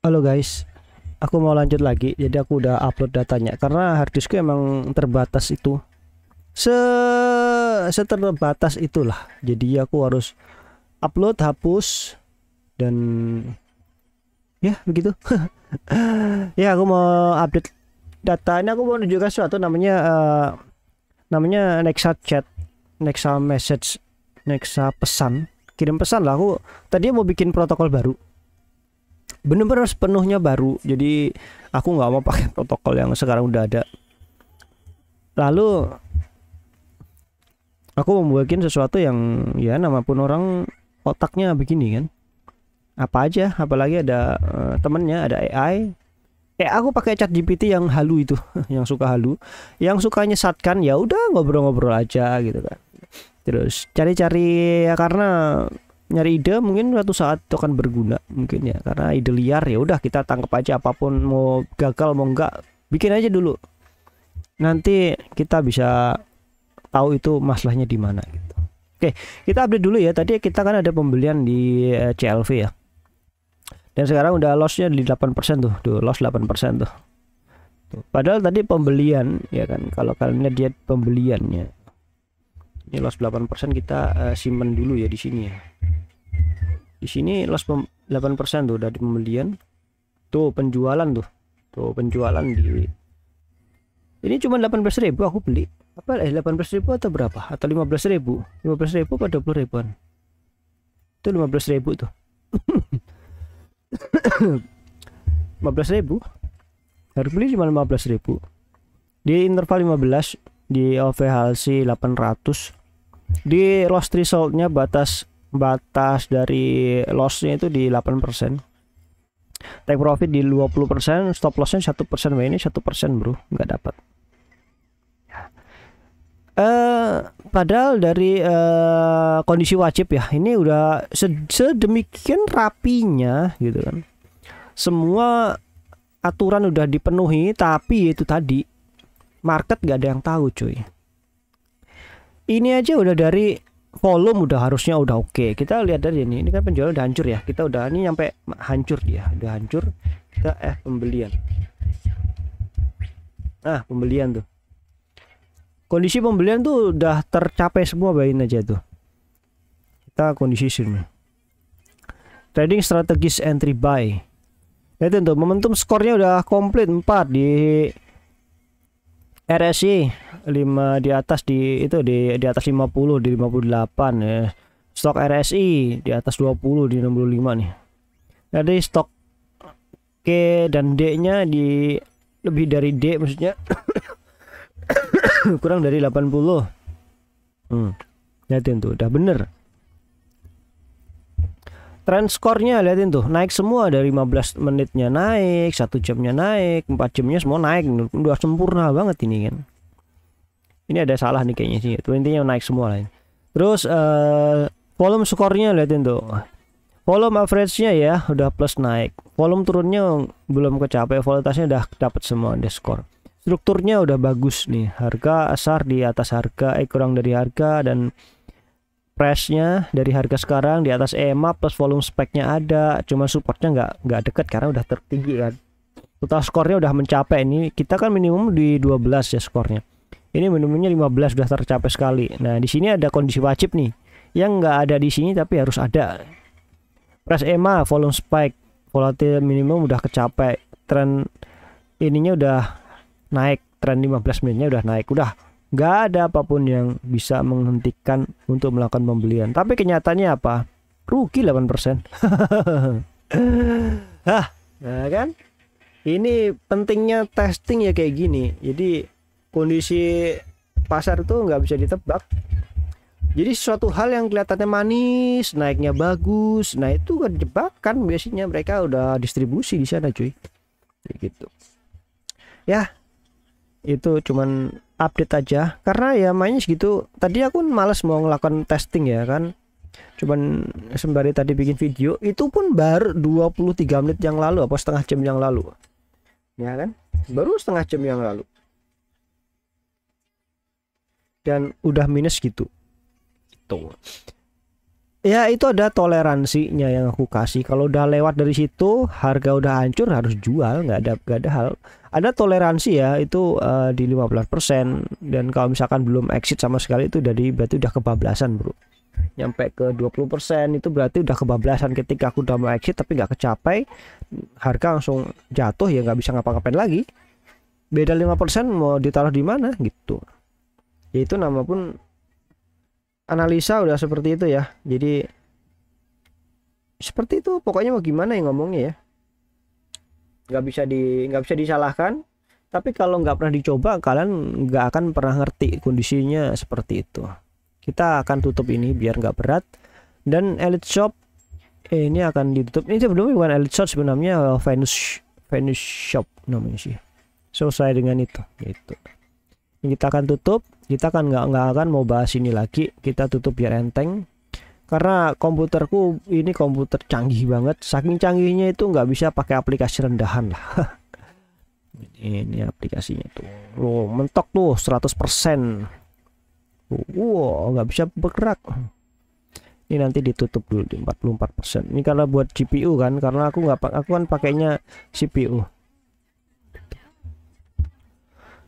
Halo guys, aku mau lanjut lagi. Jadi aku udah upload datanya karena harddiskku emang terbatas itu. Se Seterbatas itulah. Jadi aku harus upload, hapus dan ya begitu. Ya aku mau update data ini. Aku mau menunjukkan sesuatu namanya Nexa Chat, Nexa Message, Nexa pesan. Kirim pesan lah. Aku tadi mau bikin protokol baru. Bener-bener sepenuhnya baru, jadi aku nggak mau pakai protokol yang sekarang udah ada. Lalu aku membuat sesuatu yang ya nama pun orang otaknya begini kan, apa aja, apalagi ada temennya, ada AI. Aku pakai chat GPT yang halu itu yang suka halu, yang suka nyesatkan. Ya udah ngobrol-ngobrol aja gitu kan, terus cari-cari ya, karena nyari ide mungkin suatu saat itu akan berguna mungkin ya, karena ide liar ya udah kita tangkap aja, apapun mau gagal mau enggak bikin aja dulu, nanti kita bisa tahu itu masalahnya di mana gitu. Oke, kita update dulu ya. Tadi kita kan ada pembelian di CLV ya, dan sekarang udah lossnya di 8% tuh loss 8% tuh. Padahal tadi pembelian ya kan, kalau kalian lihat dia pembeliannya ini loss 8%, kita simpen dulu ya di sini ya. Di sini loss 8% tuh dari pembelian. Tuh penjualan penjualan di ini cuma 18.000 aku beli. Apa 18.000 atau berapa? Atau 15.000? 15.000 atau 20 ribuan? Itu 15.000 tuh. 15.000. Harus beli cuma 15.000. Di interval 15, di OVHLC 800. Di loss thresholdnya batas dari lossnya itu di 8%. Take profit di 20%, stop lossnya 1%. Ini 1% bro, nggak dapat. Padahal dari kondisi wajib ya, ini udah sedemikian rapinya gitu kan. Semua aturan udah dipenuhi, tapi itu tadi market gak ada yang tahu cuy. Ini aja udah dari volume udah harusnya udah oke. Kita lihat dari ini kan penjualan udah hancur ya. Kita udah ini sampai hancur dia, udah hancur. Kita pembelian. Nah, pembelian tuh. Kondisi pembelian tuh udah tercapai semua, bayin aja tuh. Kita kondisi sini. Trading strategis entry buy. Lihat tuh, momentum skornya udah komplit 4 di RSI, 5 di atas, di itu di atas 50, di 58 ya. Stok RSI di atas 20, di 65 nih. Jadi stok K dan D-nya di lebih dari D maksudnya. Kurang dari 80. Lihatin tuh, udah bener. Trend skornya lihatin tuh, naik semua. Dari 15 menitnya naik, 1 jamnya naik, 4 jamnya semua naik. Udah sempurna banget ini kan. Ini ada salah nih kayaknya sih. Tuh intinya naik semua lah. Terus volume skornya lihatin tuh. Volume average-nya ya udah plus naik. Volume turunnya belum kecapai, volumenya udah dapat semua di skor. Strukturnya udah bagus nih. Harga asar di atas harga, kurang dari harga, dan price-nya dari harga sekarang di atas EMA, plus volume spec-nya ada. Cuma supportnya nggak deket karena udah tertinggi kan. Total skornya udah mencapai ini. Kita kan minimum di 12 ya skornya. Ini minimumnya 15, sudah tercapai sekali. Nah, di sini ada kondisi wajib nih. Yang nggak ada di sini tapi harus ada. Price EMA, volume spike, volatile minimum udah kecapai. Tren ininya udah naik, tren 15 menitnya udah naik. Udah nggak ada apapun yang bisa menghentikan untuk melakukan pembelian. Tapi kenyataannya apa? Rugi 8%. Nah kan? Ini pentingnya testing ya kayak gini. Jadi kondisi pasar itu nggak bisa ditebak. Jadi suatu hal yang kelihatannya manis, naiknya bagus, nah itu kan jebakan. Biasanya mereka udah distribusi di sana cuy. Kayak gitu. Ya, itu cuman update aja karena ya mainnya segitu. Tadi aku malas mau ngelakukan testing ya kan. Cuman sembari tadi bikin video, itu pun baru 23 menit yang lalu, apa setengah jam yang lalu. Ya kan? Baru setengah jam yang lalu. Dan udah minus gitu. Tuh. Ya itu ada toleransinya yang aku kasih. Kalau udah lewat dari situ, harga udah hancur harus jual, nggak ada hal. Ada toleransi ya itu di 15%, dan kalau misalkan belum exit sama sekali itu berarti udah kebablasan, Bro. Nyampe ke 20% itu berarti udah kebablasan. Ketika aku udah mau exit tapi nggak kecapai, harga langsung jatuh, ya nggak bisa ngapa-ngapain lagi. Beda 5% mau ditaruh di mana gitu. Ya itu nama pun analisa udah seperti itu ya. Jadi seperti itu pokoknya, mau gimana ya ngomongnya ya. Nggak bisa disalahkan. Tapi kalau nggak pernah dicoba, kalian nggak akan pernah ngerti kondisinya seperti itu. Kita akan tutup ini biar nggak berat. Dan Elite Shop ini akan ditutup. Ini sebelumnya bukan Elite Shop, sebenarnya Venus Shop namanya sih. Selesai dengan itu gitu. Kita akan tutup. Kita kan nggak akan mau bahas ini lagi. Kita tutup biar enteng. Karena komputerku ini komputer canggih banget. Saking canggihnya itu nggak bisa pakai aplikasi rendahan lah. Ini aplikasinya tuh. Loh, mentok tuh 100%. Wow, nggak bisa bergerak. Ini nanti ditutup dulu di 44%. Ini karena buat GPU kan. Karena aku kan pakainya CPU.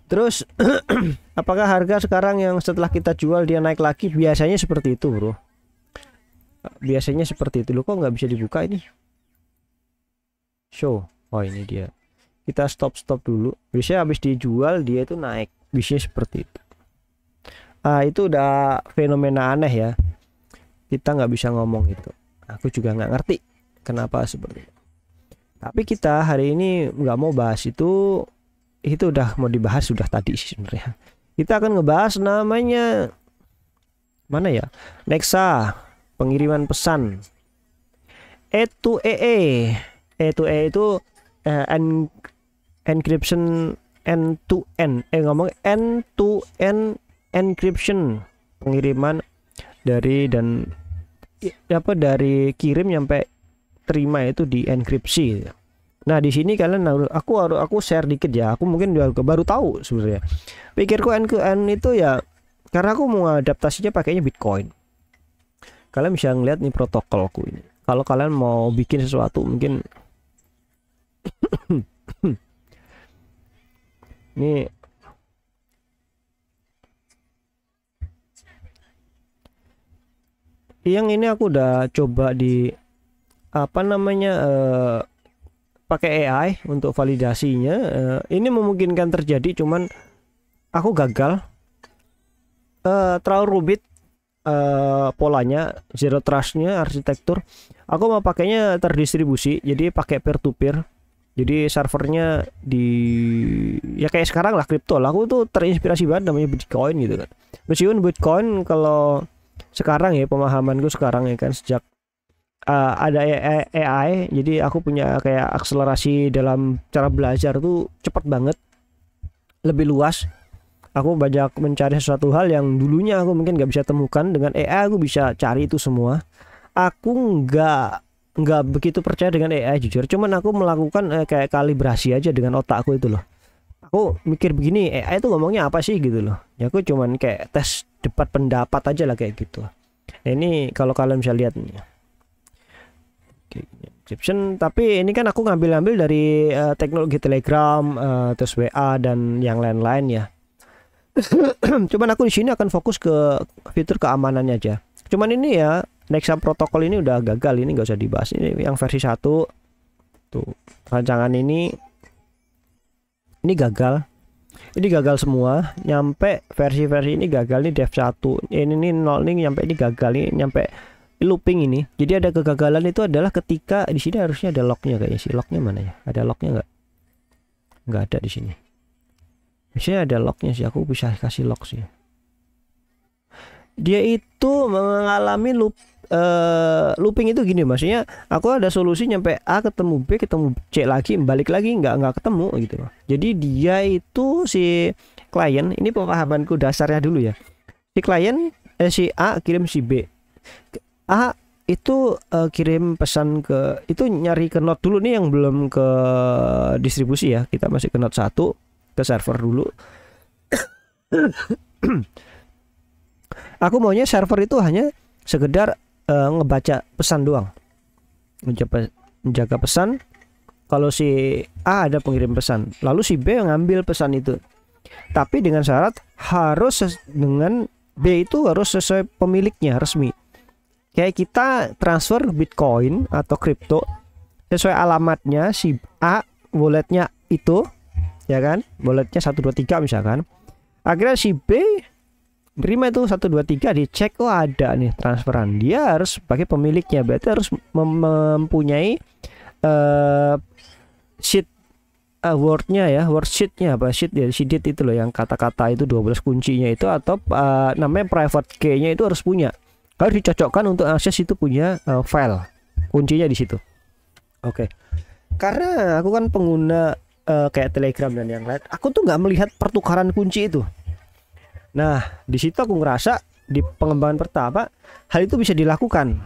Terus apakah harga sekarang yang setelah kita jual dia naik lagi? Biasanya seperti itu, Bro. Biasanya seperti itu. Loh, kok nggak bisa dibuka ini? Show. Oh, ini dia. Kita stop dulu. Biasanya habis dijual dia itu naik. Biasanya seperti itu. Itu udah fenomena aneh ya. Kita nggak bisa ngomong itu. Aku juga nggak ngerti kenapa seperti itu. Tapi kita hari ini nggak mau bahas itu. Itu udah mau dibahas sudah tadi sih sebenarnya. Kita akan ngebahas namanya mana ya? Nexa, pengiriman pesan. E2EE. E2EE itu encryption end-to-end. Ngomong end-to-end encryption, pengiriman dari kirim sampai terima itu di enkripsi. Nah, di sini kalian aku share dikit ya. Aku mungkin juga baru tahu sebenarnya. Pikirku end-to-end itu ya karena aku mau adaptasinya pakainya Bitcoin. Kalian bisa ngeliat nih protokolku ini. Kalau kalian mau bikin sesuatu mungkin ini yang ini aku udah coba di pakai AI untuk validasinya. Ini memungkinkan terjadi, cuman aku gagal. Terlalu rumit polanya, zero trustnya, arsitektur. Aku mau pakainya terdistribusi, jadi pakai peer to peer. Jadi servernya ya kayak sekarang lah kripto lah. Aku tuh terinspirasi banget namanya Bitcoin gitu kan. Meskipun Bitcoin kalau sekarang ya, pemahamanku sekarang ya kan, sejak ada AI, jadi aku punya kayak akselerasi dalam cara belajar tuh cepat banget, lebih luas. Aku banyak mencari sesuatu hal yang dulunya aku mungkin nggak bisa temukan. Dengan AI aku bisa cari itu semua. Aku nggak begitu percaya dengan AI jujur, cuman aku melakukan kayak kalibrasi aja dengan otakku itu loh. Aku mikir begini, AI itu ngomongnya apa sih gitu loh. Ya aku cuman kayak tes debat pendapat aja lah kayak gitu. Nah, ini kalau kalian bisa lihat nih. Encryption, tapi ini kan aku ngambil dari teknologi Telegram, terus WA dan yang lain-lain ya. Cuman aku di sini akan fokus ke fitur keamanannya aja. Cuman ini ya, Nexa protokol ini udah gagal, ini nggak usah dibahas. Ini yang versi 1 tuh, rancangan ini gagal. Ini gagal semua, nyampe versi-versi ini gagal nih, dev 1. Ini 0 nih nyampe ini gagal nih, nyampe looping ini. Jadi ada kegagalan itu adalah ketika di sini harusnya ada lognya kayaknya sih. Lognya mana ya? Ada lognya nggak? Nggak ada di sini. Biasanya ada lognya sih. Aku bisa kasih log sih. Dia itu mengalami looping itu gini, maksudnya aku ada solusi nyampe A ketemu B ketemu C lagi, balik lagi nggak ketemu gitu. Jadi dia itu si klien, ini pemahamanku dasarnya dulu ya. Si klien si A kirim si B. A itu kirim pesan ke itu, nyari ke node dulu nih yang belum ke distribusi ya. Kita masih ke node 1, ke server dulu. Aku maunya server itu hanya sekedar ngebaca pesan doang, menjaga pesan. Kalau si A ada pengirim pesan, lalu si B ngambil pesan itu, tapi dengan syarat dengan B itu harus sesuai pemiliknya resmi. Kayak kita transfer Bitcoin atau kripto sesuai alamatnya si A, walletnya itu, ya kan, walletnya 123 misalkan. Akhirnya si B terima itu 123, dicek, oh ada nih transferan, dia harus sebagai pemiliknya, berarti harus mempunyai sheet wordnya ya, word sheetnya apa, sheet ya, sheet itu loh yang kata-kata itu 12 kuncinya itu, atau namanya private key-nya itu harus punya, harus dicocokkan untuk akses itu punya file kuncinya di situ. Oke. Karena aku kan pengguna kayak Telegram dan yang lain, aku tuh nggak melihat pertukaran kunci itu. Nah di situ aku ngerasa di pengembangan pertama hal itu bisa dilakukan,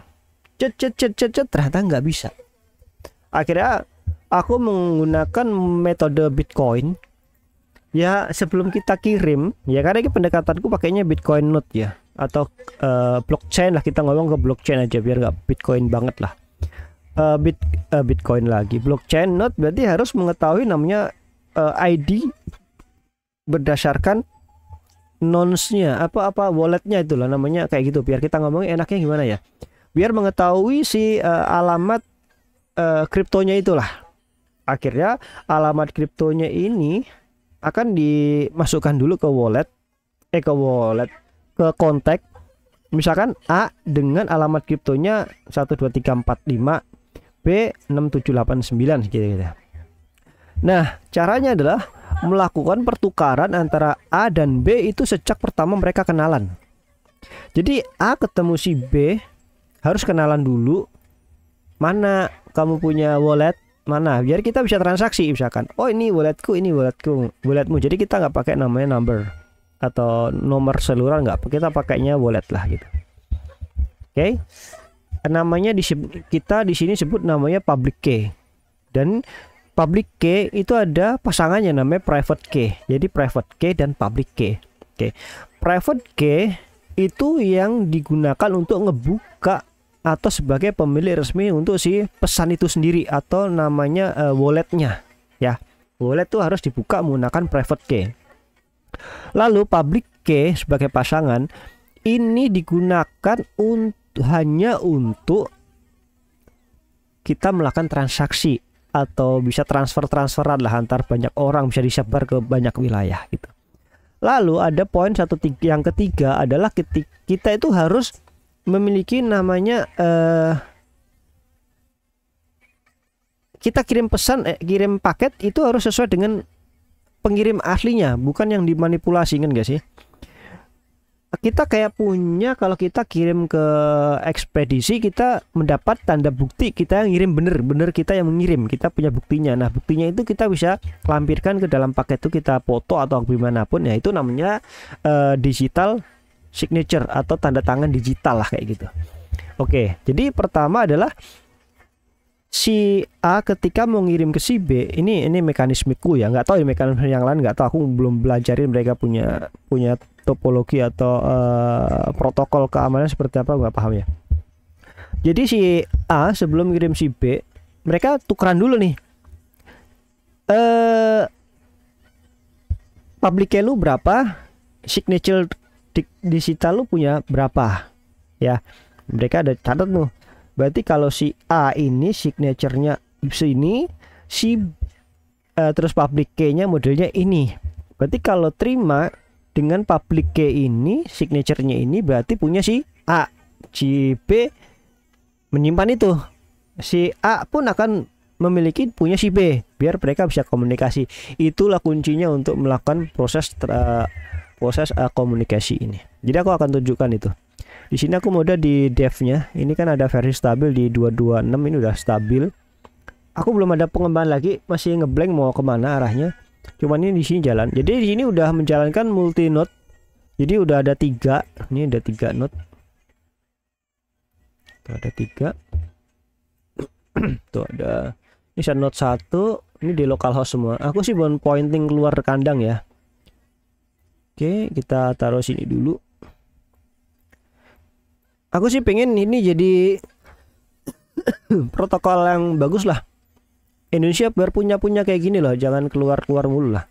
ternyata nggak bisa. Akhirnya aku menggunakan metode Bitcoin. Ya sebelum kita kirim, ya karena ini pendekatanku pakainya Bitcoin Node ya, atau blockchain lah, kita ngomong ke blockchain aja biar nggak Bitcoin banget lah. Bitcoin lagi, blockchain Node berarti harus mengetahui namanya ID berdasarkan nonsnya, apa walletnya itulah namanya kayak gitu. Biar kita ngomongin enaknya gimana ya, biar mengetahui si alamat kriptonya itulah. Akhirnya alamat kriptonya ini akan dimasukkan dulu ke wallet, ke kontak, misalkan A dengan alamat kriptonya 12345 B 6789 gitu. Nah caranya adalah melakukan pertukaran antara A dan B itu sejak pertama mereka kenalan. Jadi A ketemu si B harus kenalan dulu, mana kamu punya wallet mana, biar kita bisa transaksi. Misalkan oh ini walletku, ini walletmu, jadi kita nggak pakai namanya number atau nomor seluler, nggak, kita pakainya wallet lah gitu. Oke. Namanya kita di sini sebut namanya public key, dan public key itu ada pasangannya namanya private key. Jadi private key dan public key. Oke. Private key itu yang digunakan untuk ngebuka atau sebagai pemilik resmi untuk si pesan itu sendiri, atau namanya walletnya ya. Wallet itu harus dibuka menggunakan private key. Lalu public key sebagai pasangan ini digunakan hanya untuk kita melakukan transaksi atau bisa transferan lah antar banyak orang, bisa disebar ke banyak wilayah gitu. Lalu ada poin yang ketiga adalah kita itu harus memiliki namanya kita kirim kirim paket itu harus sesuai dengan pengirim aslinya, bukan yang dimanipulasi, kan gak sih? Kita kayak punya, kalau kita kirim ke ekspedisi kita mendapat tanda bukti kita yang ngirim, bener kita yang mengirim, kita punya buktinya. Nah buktinya itu kita bisa lampirkan ke dalam paket itu, kita foto atau gimana pun ya, itu namanya digital signature atau tanda tangan digital lah kayak gitu. Oke, jadi pertama adalah si A ketika mau ngirim ke si B, ini mekanismeku ya, nggak tahu mekanisme yang lain, nggak tahu, aku belum belajarin mereka punya topologi atau protokol keamanan seperti apa, nggak paham ya. Jadi si A sebelum ngirim si B, mereka tukeran dulu nih, public key lu berapa, signature digital lu punya berapa ya, mereka ada catat tuh. Berarti kalau si A ini signaturenya sini, terus public key-nya modelnya ini, berarti kalau terima dengan public key ini, signaturenya ini, berarti punya si A. Si B menyimpan itu, si A pun akan memiliki punya si B, biar mereka bisa komunikasi. Itulah kuncinya untuk melakukan proses komunikasi ini. Jadi aku akan tunjukkan itu. Di sini aku mode di dev-nya. Ini kan ada versi stabil di 226, ini udah stabil. Aku belum ada pengembangan lagi, masih ngeblank mau kemana arahnya. Cuman ini di sini jalan. Jadi di sini udah menjalankan multi node. Jadi udah ada 3. Ini ada 3 node. Tuh ada 3. Tuh ada. Ini node 1. Ini di localhost semua. Aku sih belum pointing keluar kandang ya. Oke, kita taruh sini dulu. Aku sih pengen ini jadi protokol yang bagus lah. Indonesia biar punya kayak gini loh, jangan keluar mulu lah.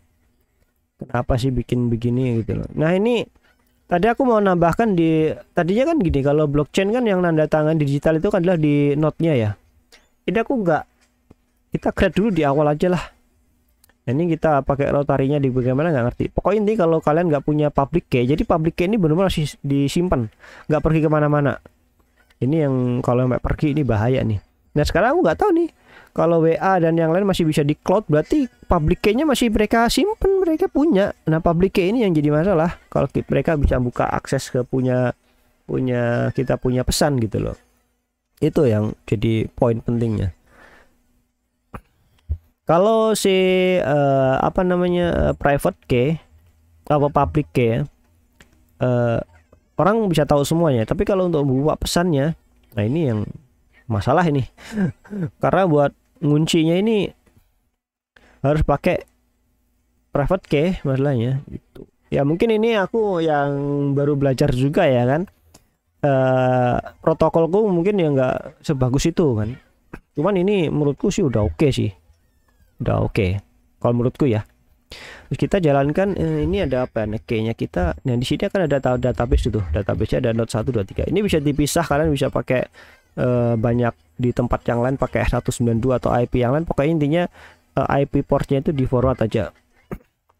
Kenapa sih bikin begini gitu loh. Nah ini tadi aku mau nambahkan tadinya kan gini, kalau blockchain kan yang nanda tangan digital itu kan adalah di node-nya ya. Ini aku nggak, kita create dulu di awal aja lah. Nah, ini kita pakai rotarinya di bagaimana nggak ngerti. Pokoknya ini kalau kalian nggak punya public key, jadi public key ini benar-benar disimpan, nggak pergi kemana-mana. Ini yang kalau sampai pergi ini bahaya nih. Nah sekarang aku nggak tahu nih, kalau WA dan yang lain masih bisa di cloud, berarti public key-nya masih mereka simpen, mereka punya. Nah public key ini yang jadi masalah, kalau mereka bisa buka akses ke kita punya pesan gitu loh. Itu yang jadi poin pentingnya. Kalau si apa namanya private key atau public key ya, orang bisa tahu semuanya. Tapi kalau untuk buka pesannya, nah ini yang masalah ini. Karena buat nguncinya ini harus pakai private key masalahnya gitu. Ya mungkin ini aku yang baru belajar juga ya kan. Protokolku mungkin ya nggak sebagus itu kan. Cuman ini menurutku sih udah oke sih. Udah oke. Kalau menurutku ya. Terus kita jalankan ini ada apa ya? Kayaknya kita. Nah di sini kan ada database itu. Database-nya ada node 1 2 3. Ini bisa dipisah, kalian bisa pakai banyak di tempat yang lain pakai 192 atau IP yang lain. Pokoknya intinya IP portnya itu di forward aja.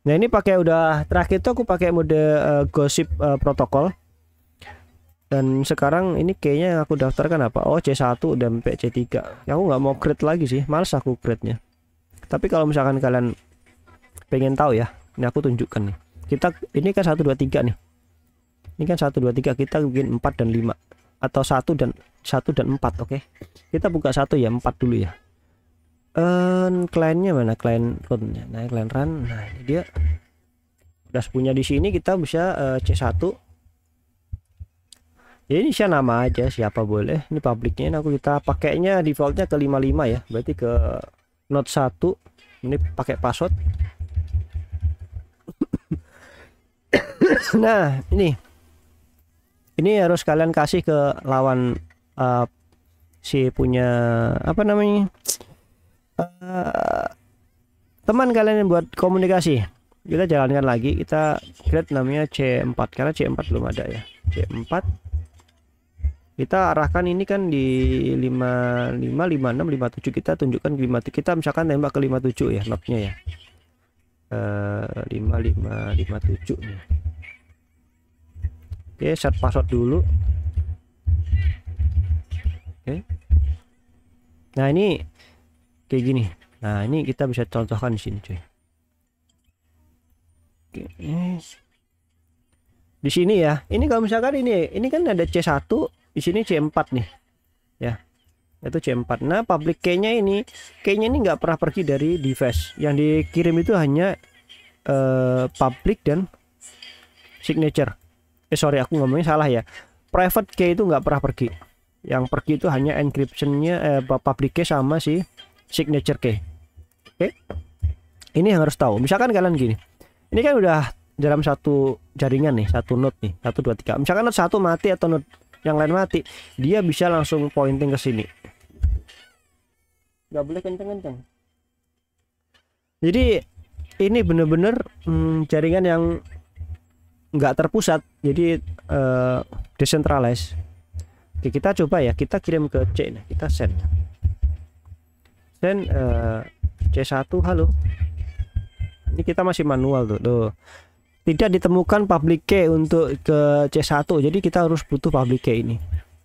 Nah ini pakai udah terakhir tuh aku pakai mode Gossip protokol. Dan sekarang ini kayaknya yang aku daftarkan apa? Oh C1 dan C3. Ya, aku nggak mau create lagi sih, males aku create-nya. Tapi kalau misalkan kalian pengen tahu ya, ini aku tunjukkan nih. Kita ini kan 1 2 3 nih. Ini kan 1 2 3, kita bikin 4 dan 5 atau 1 dan 4, oke. Kita buka 1 ya, 4 dulu ya. Kliennya mana? Klien run-nya. Nah, klien run. Nah, ini dia. Udah punya di sini, kita bisa C1. Ya, ini saya nama aja, siapa boleh. Ini publiknya, ini aku kita pakainya defaultnya ke 55 ya. Berarti ke node 1. Ini pakai password. Nah, ini harus kalian kasih ke lawan si punya apa namanya? Teman kalian yang buat komunikasi. Kita jalankan lagi, kita create namanya C4 karena C4 belum ada ya. C4 kita arahkan ini kan di 55 56 57, kita tunjukkan ke 57, kita misalkan tembak ke 57 ya node-nya ya. 55 57 nih. Oke, set password dulu. Oke. Nah, ini kayak gini. Nah, ini kita bisa contohkan di sini, cuy. Oke. Di sini ya. Ini kalau misalkan ini kan ada C1, di sini C4 nih. Ya. Itu C4. Nah, public key-nya ini nggak pernah pergi dari device. Yang dikirim itu hanya public dan signature. Sorry, aku ngomongnya salah ya. Private key itu nggak pernah pergi. Yang pergi itu hanya encryption-nya public key sama si signature key. Oke. Ini yang harus tahu. Misalkan kalian gini. Ini kan udah dalam satu jaringan nih, satu node nih, 1 2 3. Misalkan node 1 mati atau node yang lain mati, dia bisa langsung pointing ke sini. Nggak boleh kenceng-kenceng. Jadi ini bener-bener jaringan yang nggak terpusat, jadi decentralized. Oke, kita coba ya, kita kirim ke C. Nah, kita send C1 halo. Ini kita masih manual tuh. Tidak ditemukan public key untuk ke C1, jadi kita harus butuh public key ini.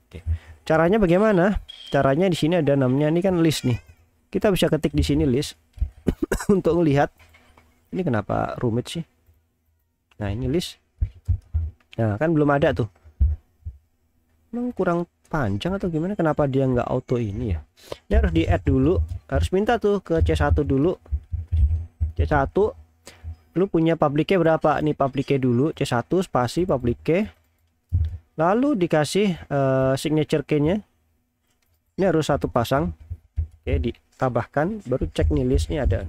Oke. Caranya bagaimana? Caranya di sini ada namanya, ini kan list nih. Kita bisa ketik di sini list untuk melihat. Ini kenapa rumit sih? Nah, ini list. Nah, kan belum ada tuh. Emang kurang panjang atau gimana? Kenapa dia nggak auto ini ya? Dia harus di add dulu. Harus minta tuh ke C1 dulu. C1. Lu punya public key berapa? Nih public key dulu. C1 spasi public key. Lalu dikasih signature key-nya. Ini harus satu pasang. Oke, ditambahkan. Baru cek nih listnya ada.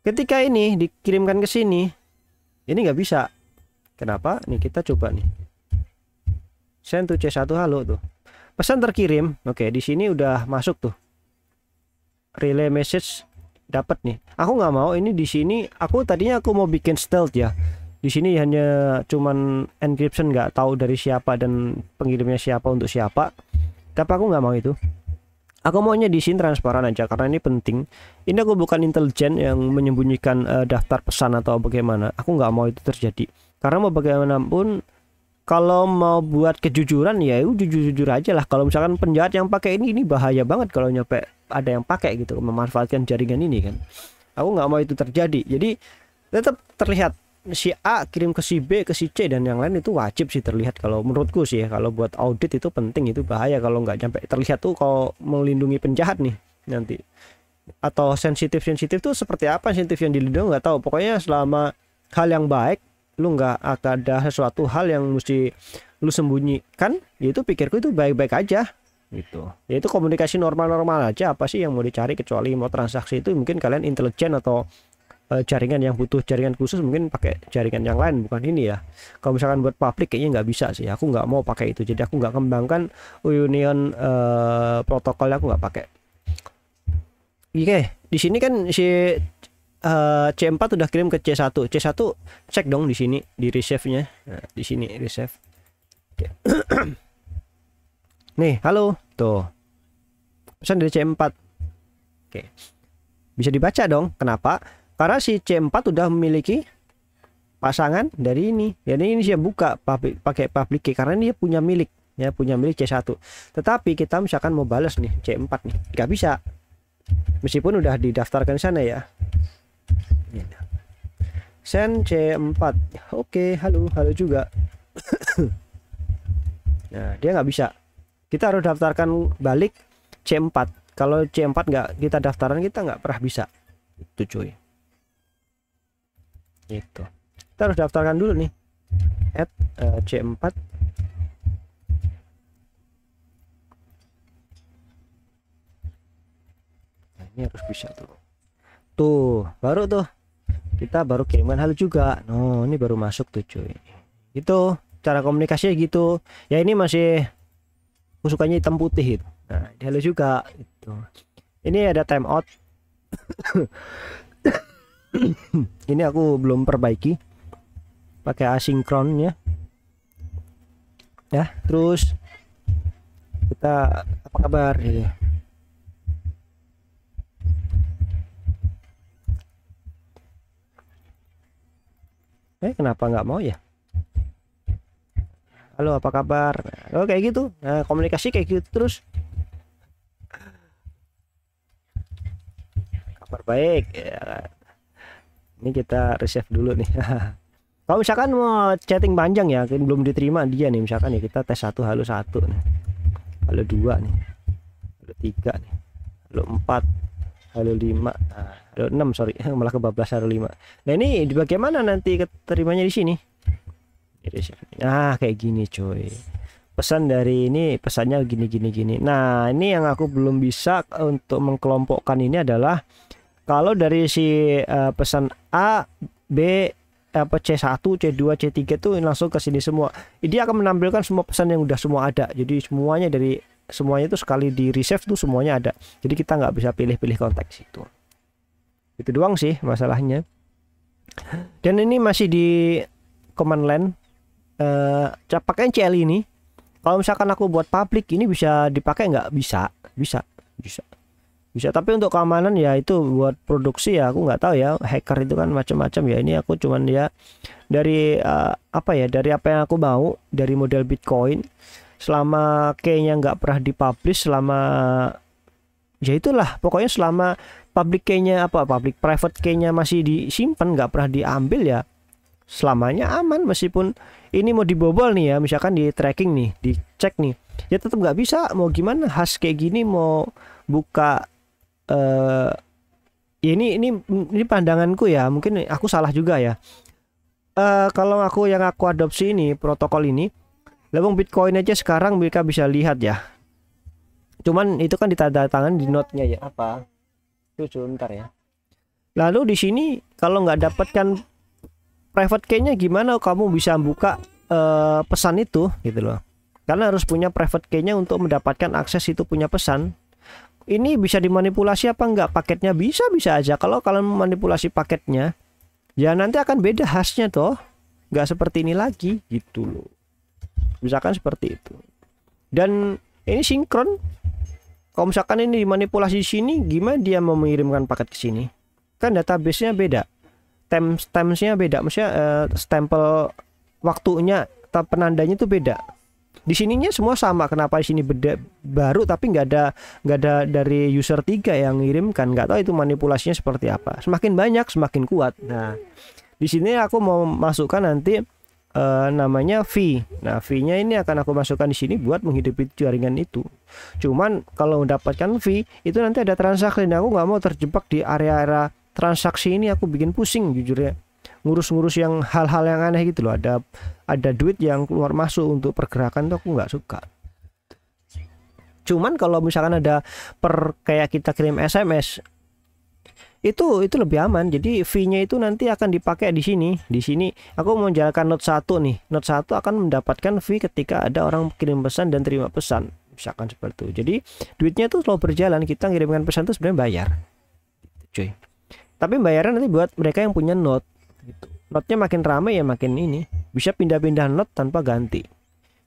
Ketika ini dikirimkan ke sini, ini nggak bisa. Kenapa? Nih kita coba nih. Send to C1 halo tuh. Pesan terkirim. Oke, di sini udah masuk tuh. Relay message dapat nih. Aku nggak mau ini di sini. Tadinya aku mau bikin stealth ya. Di sini hanya cuman encryption, nggak tahu dari siapa dan pengirimnya siapa untuk siapa. Tapi aku nggak mau itu. Aku maunya di sini transparan aja karena ini penting. Ini aku bukan intelijen yang menyembunyikan daftar pesan atau bagaimana. Aku nggak mau itu terjadi. Karena mau bagaimanapun, kalau mau buat kejujuran ya jujur-jujur aja lah. Kalau misalkan penjahat yang pakai ini bahaya banget kalau nyampe ada yang pakai gitu memanfaatkan jaringan ini kan. Aku nggak mau itu terjadi. Jadi tetap terlihat si A kirim ke si B ke si C dan yang lain itu wajib sih terlihat kalau menurutku sih ya. Kalau buat audit itu penting, itu bahaya kalau nggak sampai terlihat tuh. Kalau melindungi penjahat nih nanti atau sensitif tuh seperti apa sensitif yang dilindungi nggak tahu. Pokoknya selama hal yang baik, lu nggak ada sesuatu hal yang mesti lu sembunyikan, itu pikirku itu baik-baik aja gitu. Ya itu komunikasi normal-normal aja, apa sih yang mau dicari kecuali mau transaksi itu mungkin kalian intelijen atau jaringan yang butuh jaringan khusus mungkin pakai jaringan yang lain, bukan ini ya. Kalau misalkan buat publik kayaknya nggak bisa sih, aku nggak mau pakai itu. Jadi aku nggak kembangkan union protokolnya, aku nggak pakai. Oke, di sini kan si C4 udah kirim ke C1. C1 cek dong di sini di receive-nya. Nah, di sini receive. Oke. Nih, halo. Tuh. Pesan dari C4. Oke. Bisa dibaca dong. Kenapa? Karena si C4 udah memiliki pasangan dari ini. Jadi ini saya buka pakai public key karena dia punya milik, ya punya milik C1. Tetapi kita misalkan mau balas nih C4 nih, nggak bisa. Meskipun udah didaftarkan sana ya. Send C4. Oke, halo juga. Nah, dia nggak bisa. Kita harus daftarkan balik C4. Kalau C4 nggak kita daftaran, kita nggak pernah bisa. Itu cuy. Itu kita harus daftarkan dulu nih add C4. Nah, ini harus bisa tuh baru tuh kita baru kirimkan halo juga. No, ini baru masuk tuh cuy. Itu cara komunikasinya gitu ya. Ini masih sukannya hitam putih itu. Nah, di halo juga itu. Ini ada timeout. Ini aku belum perbaiki pakai asinkronnya ya. Terus kita apa kabar ya. Kenapa nggak mau ya? Halo apa kabar? Oh kayak gitu. Nah, komunikasi kayak gitu terus. Kabar baik ya. Ini kita receive dulu nih. Kalau misalkan mau chatting panjang ya, belum diterima dia nih, misalkan ya kita tes 1 halo 1 nih, halo 2 nih, halo 3 nih, halo 4, halo 5, halo 6 sorry, malah kebablas halo 5. Nah ini bagaimana nanti keterimanya di sini? Nah kayak gini cuy. Pesan dari ini, pesannya gini. Nah ini yang aku belum bisa untuk mengkelompokkan ini adalah kalau dari si pesan A, B, C1, C2, C3 tuh langsung ke sini semua. Dia akan menampilkan semua pesan yang udah semua ada. Jadi semuanya itu sekali di receive tuh semuanya ada. Jadi kita nggak bisa pilih-pilih konteks itu. Itu doang sih masalahnya. Dan ini masih di command line. Pakai CL ini. Kalau misalkan aku buat public ini bisa dipakai nggak? Bisa, tapi untuk keamanan ya itu buat produksi ya aku nggak tahu ya. Hacker itu kan macam-macam ya. Ini aku cuman ya dari dari apa yang aku mau dari model Bitcoin. Selama key-nya nggak pernah dipublish, selama ya itulah pokoknya selama public key-nya public private key-nya masih disimpan, nggak pernah diambil ya selamanya aman. Meskipun ini mau dibobol nih ya, misalkan di tracking nih, dicek nih, ya tetap nggak bisa. Mau gimana hash kayak gini mau buka ini pandanganku ya, mungkin aku salah juga ya. Kalau aku adopsi ini protokol ini, labung Bitcoin aja sekarang mereka bisa lihat ya. Cuman itu kan ditandatangan di note-nya ya apa? Tuh sebentar ya. Lalu di sini kalau nggak dapatkan private key-nya gimana kamu bisa buka pesan itu gitu loh. karena harus punya private key-nya untuk mendapatkan akses itu punya pesan. Ini bisa dimanipulasi apa enggak paketnya? Bisa aja. Kalau kalian memanipulasi paketnya, ya nanti akan beda hashnya toh, nggak seperti ini lagi gitu loh. Misalkan seperti itu. Dan ini sinkron. Kalau misalkan ini dimanipulasi di sini, gimana dia mau mengirimkan paket ke sini? Kan database-nya beda, timestamps-nya beda, maksudnya stempel waktunya, penandanya itu beda. Di sininya semua sama. Kenapa di sini beda baru tapi nggak ada dari user 3 yang ngirimkan? Nggak tahu itu manipulasinya seperti apa. Semakin banyak semakin kuat. Nah, di sini aku mau masukkan nanti namanya V. Nah, V-nya ini akan aku masukkan di sini buat menghidupi jaringan itu. Cuman kalau mendapatkan V itu nanti ada transaksi. Nah, aku nggak mau terjebak di area-area transaksi ini. Aku bikin pusing jujur ya. Ngurus-ngurus yang hal-hal yang aneh gitu loh. Ada duit yang keluar masuk untuk pergerakan tuh aku nggak suka. Cuman kalau misalkan ada kayak kita kirim SMS itu lebih aman. Jadi fee-nya itu nanti akan dipakai di sini. Di sini aku mau menjalankan Note 1 nih. Note 1 akan mendapatkan fee ketika ada orang kirim pesan dan terima pesan. Misalkan seperti itu. Jadi duitnya itu selalu berjalan. Kita ngirimkan pesan itu sebenarnya bayar. Cuy. Tapi bayarnya nanti buat mereka yang punya Note. Gitu. Note-nya makin ramai ya makin ini. Bisa pindah-pindah note tanpa ganti.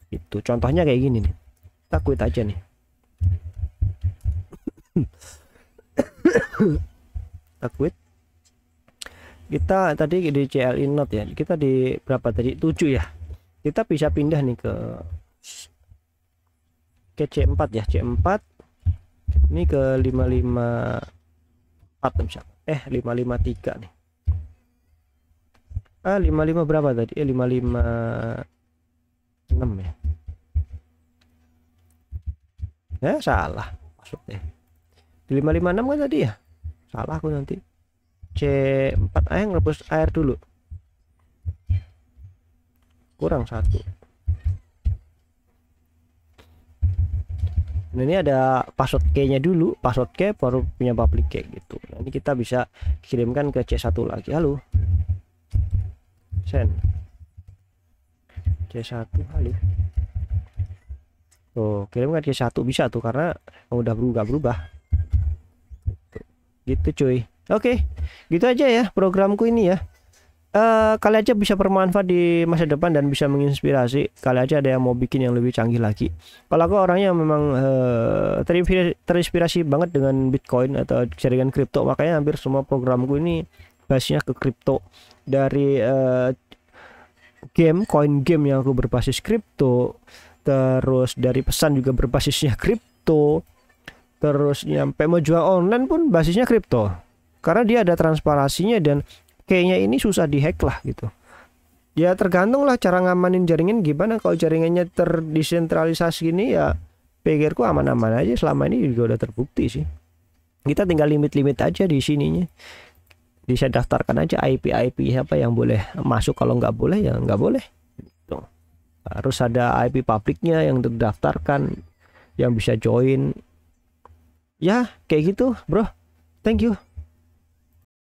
Itu contohnya kayak gini nih. Kita quit aja nih. Kita quit. Kita tadi di CLI note ya. Kita di berapa tadi? 7 ya. Kita bisa pindah nih ke C4 ya. C4. Ini ke 554 misalnya. 553 nih. 55 berapa tadi? 556 ya. Ya salah maksudnya. Di 556 kan tadi ya. Salah aku nanti. C4 ngerebus air dulu. Kurang 1. Nah, ini ada password key-nya dulu, password key baru punya public key gitu. Nah, ini kita bisa kirimkan ke C1 lagi. Halo. Send C1 halo. Tuh, kirimkan C1 bisa tuh karena udah berubah. Gitu cuy. Oke, gitu aja ya programku ini ya. Kali aja bisa bermanfaat di masa depan dan bisa menginspirasi. Kali aja ada yang mau bikin yang lebih canggih lagi. Kalau aku orangnya memang terinspirasi banget dengan Bitcoin atau jaringan kripto, makanya hampir semua programku ini basisnya ke kripto. Dari coin game yang aku berbasis kripto, terus dari pesan juga berbasisnya kripto, terus nyampe mau jual online pun basisnya kripto. Karena dia ada transparansinya dan kayaknya ini susah dihack lah gitu. Ya tergantung lah cara ngamanin jaringan gimana. Kalau jaringannya terdesentralisasi gini ya pikirku aman-aman aja. Selama ini juga udah terbukti sih. Kita tinggal limit-limit aja di sininya. Bisa daftarkan aja IP siapa yang boleh masuk, kalau nggak boleh ya nggak boleh. Tuh. Harus ada IP publiknya yang terdaftarkan, yang bisa join. Ya kayak gitu bro. Thank you.